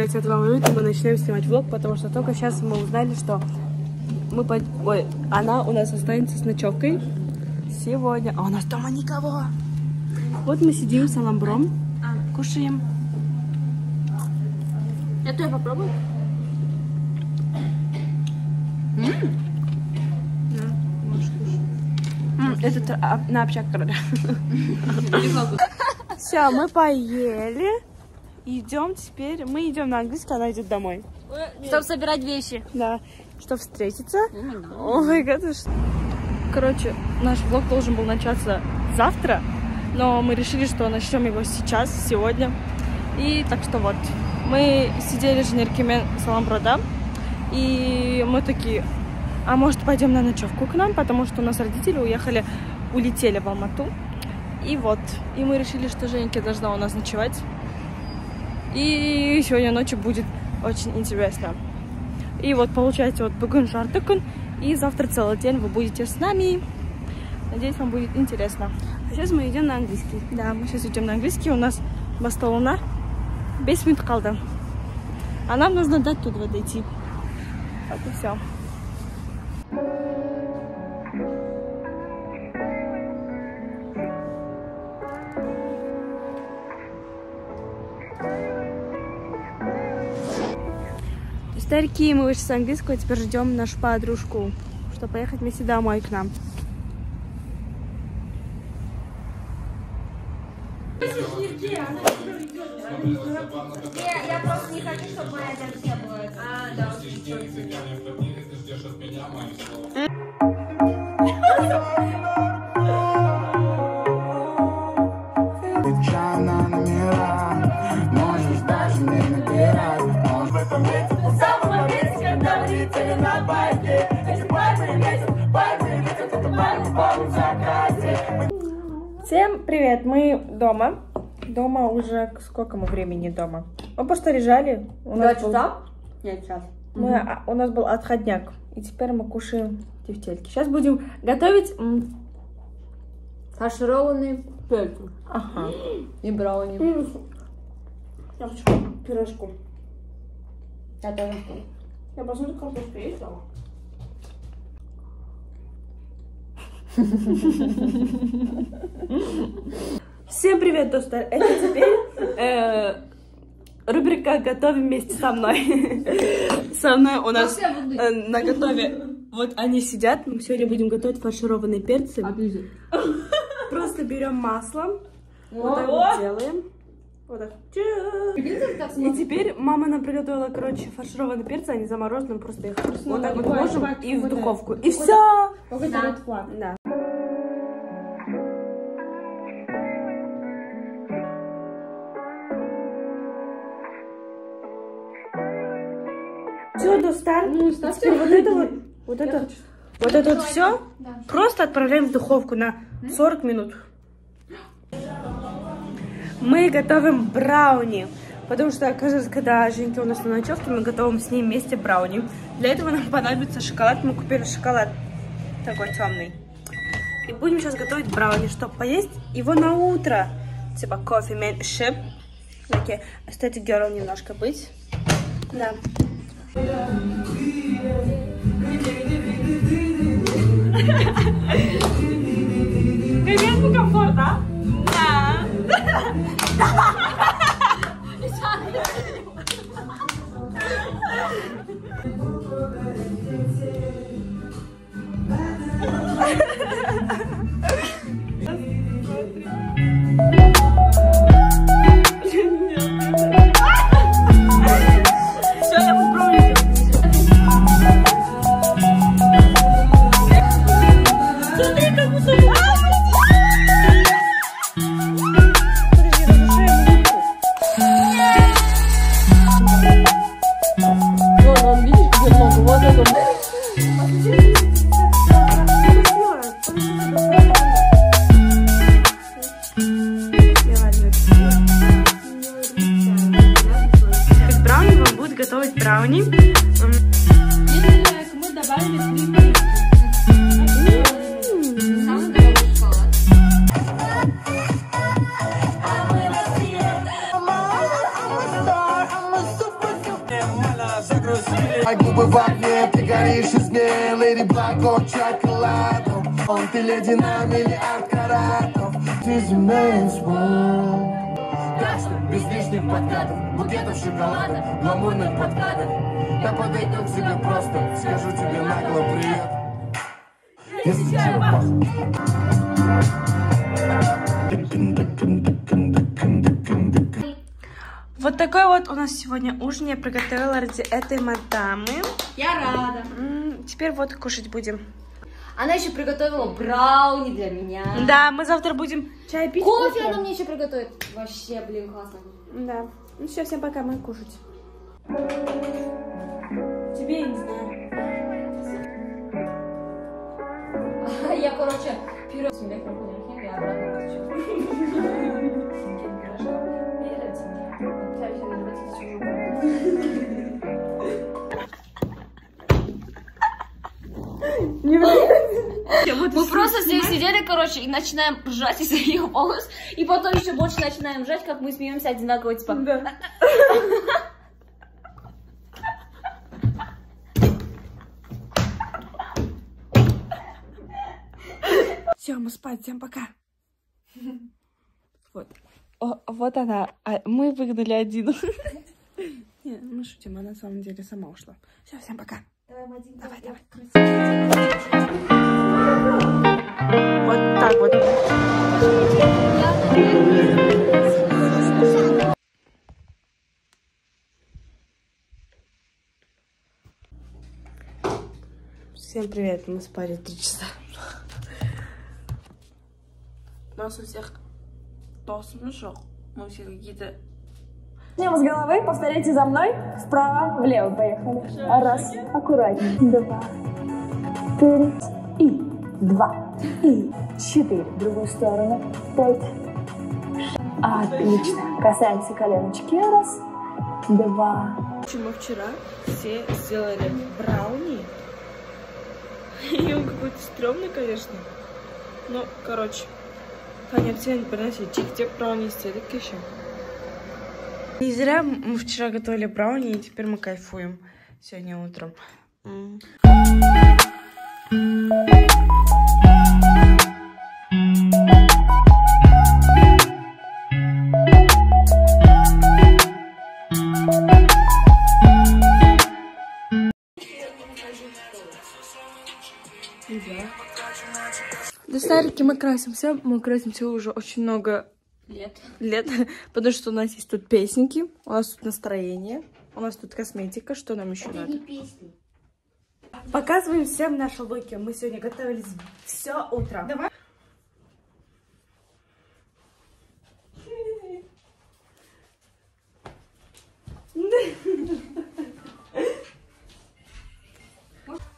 с этого момента мы начнем снимать влог, потому что только сейчас мы узнали, что она у нас останется с ночевкой сегодня. А у нас дома никого. Вот мы сидим с Аламбром, кушаем. Это я попробую. Это на общак, короче. Все, мы поели. Идем теперь. Мы идем на английский, она идет домой. Чтобы собирать вещи. Да, чтобы встретиться. О май гад. Короче, наш влог должен был начаться завтра, но мы решили, что начнем его сейчас, сегодня. И так что вот, мы сидели с Женеркимен с Аламброда, и мы такие, а может пойдем на ночевку к нам, потому что у нас родители улетели в Алмату. И вот, и мы решили, что Женька должна у нас ночевать. И сегодня ночью будет очень интересно. И вот получается, вот бүгін жарты күн, и завтра целый день вы будете с нами. Надеюсь, вам будет интересно. А сейчас мы идем на английский. Да, мы сейчас идем на английский. У нас бастолуна 5 минут қалды. А нам нужно дать туда дойти. Вот и все. Старики, мы вышли с английского, теперь ждем нашу подружку, чтобы поехать вместе домой к нам. Я просто не хочу, чтобы моя версия была. А, да. Можешь даже не набирать. В этом месте в самом моменте, когда мы летели на байке. Эти пальмы метят, это пальмы в закате. Всем привет, мы дома. Дома уже сколько мы времени дома? Мы просто лежали. 2 часа? Нет, час. У нас был отходняк. И теперь мы кушаем тефтельки. Сейчас будем готовить Фаршированные перцы. Ага. И брауни. Пирожку. Я тоже. Я посмотрю, картошка есть дома. Всем привет, достар! Это теперь рубрика «Готовим вместе со мной». Со мной у нас на готове. Вот они сидят. Мы сегодня будем готовить фаршированные перцы. Просто берем масло. Вот так вот делаем. Вот так. И теперь мама нам приготовила, короче, фаршированные перцы. Они заморожены, просто их вот так вот ложим и в духовку. И все. Да. Все, достар. Теперь вот это вот все просто отправляем в духовку на 40 минут. Мы готовим брауни, потому что, кажется, когда Женька у нас на ночевке, мы готовим с ней вместе брауни. Для этого нам понадобится шоколад. Мы купили шоколад такой темный. И будем сейчас готовить брауни, чтобы поесть его на утро. Типа кофе, шип. Такие, кстати, girl немножко быть. Да. Конечно, комфорт, да? Да. Готовить брауни. Если мы добавили 3 самый дорогой шоколад. шоколадом. Он ты леди на миллиард каратов. This man's world. Так что без лишних подкатов, букетов шоколада, гламурных подкатов. Я подойду к тебе просто, скажу тебе нагло привет. Если тебе Вот такой вот у нас сегодня ужин я приготовила ради этой мадамы. Я рада. Теперь вот кушать будем. Она еще приготовила брауни для меня. Да, мы завтра будем чай пить. Кофе она мне еще приготовит. Вообще, блин, классно. Да. Ну все, всем пока, мы кушать. Тебе я не знаю. Я, короче, пюре с млеком, я обратно хочу. Мы просто здесь сидели, короче, и начинаем ржать из-за ее волос, и потом еще больше начинаем ржать, как мы смеемся одинаково, типа. Да. Все, мы спать, всем пока. Вот. Вот она. Мы выгнали один. Не, мы шутим, она на самом деле сама ушла. Все, всем пока. Давай, давай. Вот так вот. Всем привет, мы спали 3 часа. У нас у всех толстый мешок. Мы все какие-то... Начнем с головы, повторяйте за мной. Вправо, влево, поехали. Раз, аккуратнее. 2, 3, и 2, и 4. В другую сторону. 5. Отлично. Касаемся коленочки. Раз, 2. Мы вчера все сделали брауни. И он какой-то стрёмный, конечно. Ну, короче. Таня все приносили чик-чик брауни, стелик еще. Не зря мы вчера готовили брауни, и теперь мы кайфуем сегодня утром. До старики мы красимся уже очень много лет, потому что у нас есть тут песенки, у нас тут настроение, у нас тут косметика, что нам еще надо? Показываем всем наши луки. Мы сегодня готовились все утро. Давай.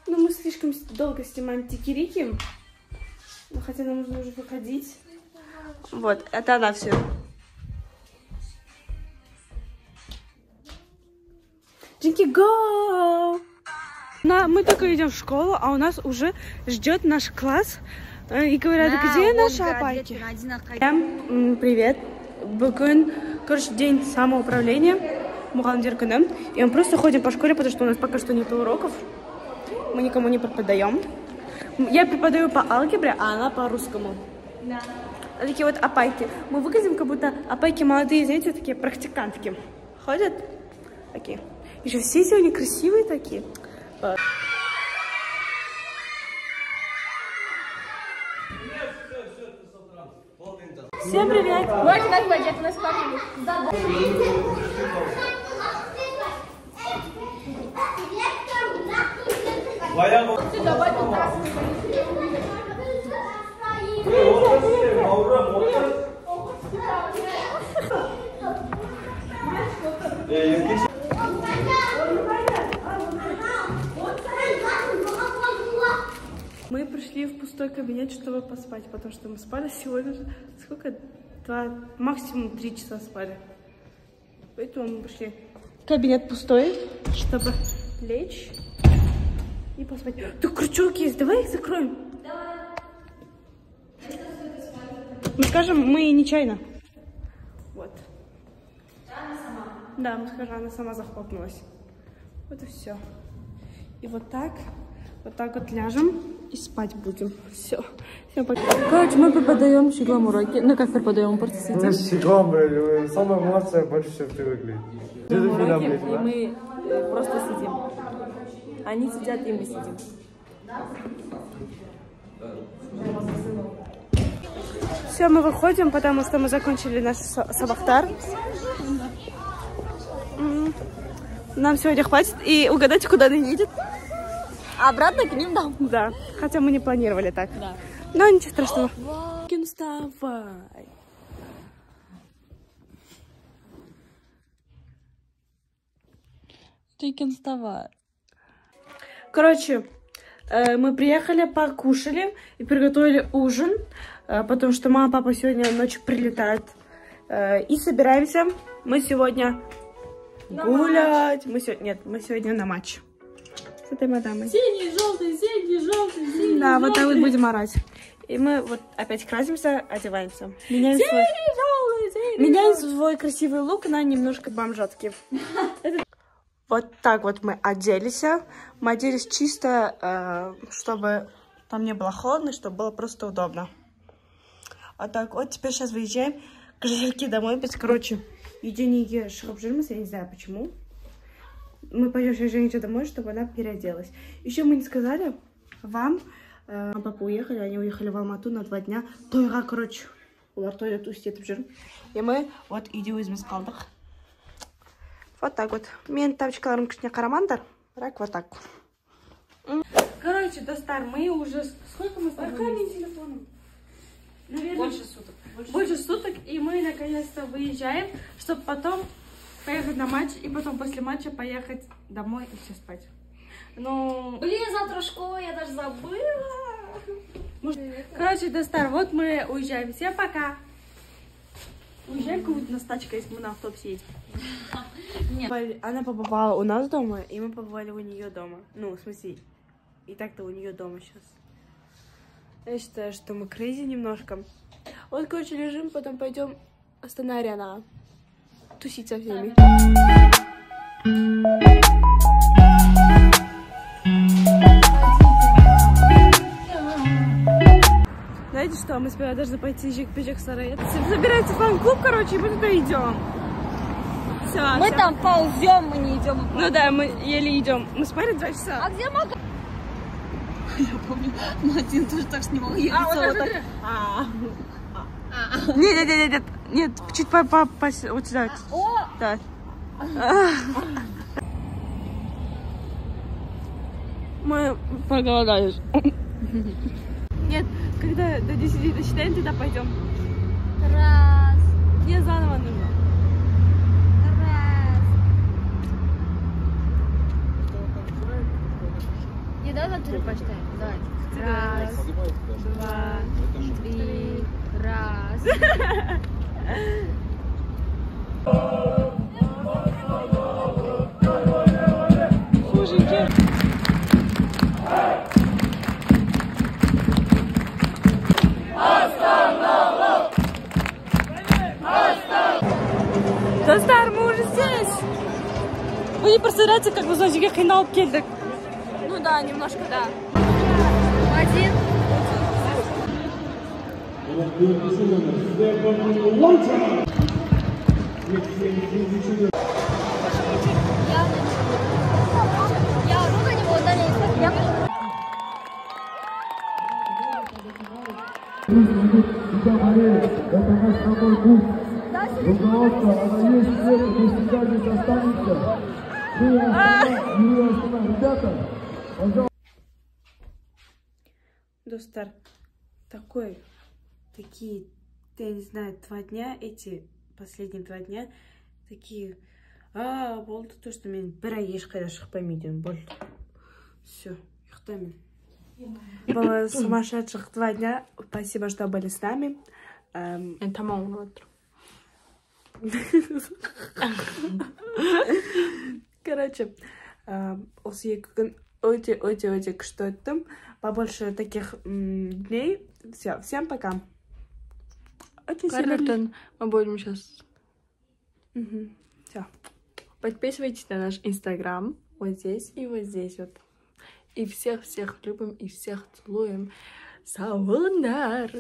Ну, мы слишком долго снимаем тики-рики. Ну, хотя нам нужно уже выходить. Вот, это она все. Джинки, го! Мы только идем в школу, а у нас уже ждет наш класс. И говорят, где наши опайки? Всем привет. Бүгін, короче, день самоуправления. Мухаммадир Куным. И мы просто ходим по школе, потому что у нас пока что нет уроков. Мы никому не преподаем. Я преподаю по алгебре, а она по русскому. Да. Такие вот опайки. Мы выглядим, как будто опайки молодые, знаете, такие практикантки. Ходят такие. Еще все сегодня красивые такие. Всем привет! Давайте нас пойдет, у нас папа. Мы пришли в пустой кабинет, чтобы поспать, потому что мы спали сегодня, сколько? 2, максимум 3 часа спали. Поэтому мы пришли. Кабинет пустой, чтобы лечь и поспать. Тут крючок есть, давай их закроем. Мы скажем, мы нечаянно. Вот. Да, мы скажем, она сама захлопнулась. Вот и все. И вот так вот ляжем. и спать будем. Все. Короче, мы преподаем щеглам уроки. Ну как преподаем, просто сидим. Ну, щеглам, блядь, самая младшая, больше всего привыкли. И мы просто сидим. Они сидят, и мы сидим. Все, мы выходим, потому что мы закончили наш сабахтар. Нам сегодня хватит. И угадайте, куда она едет. Обратно к ним, да? Да, хотя мы не планировали так. Да. Но ничего страшного. Вставай. Вставай. Короче, мы приехали, покушали и приготовили ужин, потому что мама и папа сегодня ночью прилетают. И собираемся. Мы сегодня гулять. Мы сегодня на матч. С этой мадамой. Синий, желтый, синий, желтый, синий. Да, вот так вот будем орать. И мы вот опять красимся, одеваемся. Меняем свой красивый лук на немножко бомжатский. Вот так вот мы оделись. Мы оделись чисто, чтобы там не было холодно, чтобы было просто удобно. Вот так вот. Теперь сейчас выезжаем к Жильке домой. Короче, единение шрубжирмас, я не знаю почему. Мы пойдем сейчас Жене домой, чтобы она переоделась. Еще мы не сказали вам. Папа уехали, они уехали в Алмату на 2 дня. Тойга, короче, улар тойда тустетіп жүр. И мы вот идеуизміз қалдық. Вот так вот. Мен тапочкаларым кішкене қарамаңдар. Бірақ вот так. Короче, достар, мы уже... Сколько мы с тобой? Телефоном? Наверное, больше суток. Больше суток. И мы наконец-то выезжаем, чтобы потом поехать на матч. И потом после матча поехать домой и все спать. Ну... Блин, завтра школа, я даже забыла. Короче, достар, вот мы уезжаем. Всем пока. Уезжаем, как будто у нас тачка есть, мы на автобусе едем. Нет. Она побывала у нас дома, и мы побывали у нее дома. Ну, в смысле, и так-то у нее дома сейчас. Я считаю, что мы крейзи немножко. Вот, короче, лежим, потом пойдем Астана Арена тусить со всеми. Знаете что, мы сперва должны пойти Жик-Пижик Сарай. Собирается фан-клуб, короче, и мы туда идем. Все, Мы там ползем, мы не идем. Ну да, мы еле идем. Мы спали 2 часа. А где Мага? Я помню, Мадин тоже так снимал. Вот так. Нет, чуть вот сюда. О! Да. Мы проголодались. Нет, когда до 10 досчитаем, тогда пойдем. Раз. Мне заново нужно. Раз. Не, давай на 3 посчитаем. Давай. Раз, 2, 3. Раз. Достар, мы уже здесь. Вы не представляете, как вы знаете, как хинал кельдик. Ну да, немножко, да. Один. Я ору на него, далее. Это наш родной путь. Руководство, она есть свет, и всегда здесь останется. Ребята, пожалуйста. Достар, такие, я не знаю, 2 дня, эти последние 2 дня, такие, болды то, что мен бір ай ешқайда шықпаймын болды. Все, ұйықтаймын. Было сумасшедших 2 дня. Спасибо, что были с нами. Тамам отыр. Короче, осы 2 күн өте күшті өттім. Побольше таких дней. Все, всем пока. Карлертон, мы будем сейчас. Все. Подписывайтесь на наш инстаграм вот здесь и вот здесь вот. И всех-всех любим, и всех целуем. Сау болыңдар!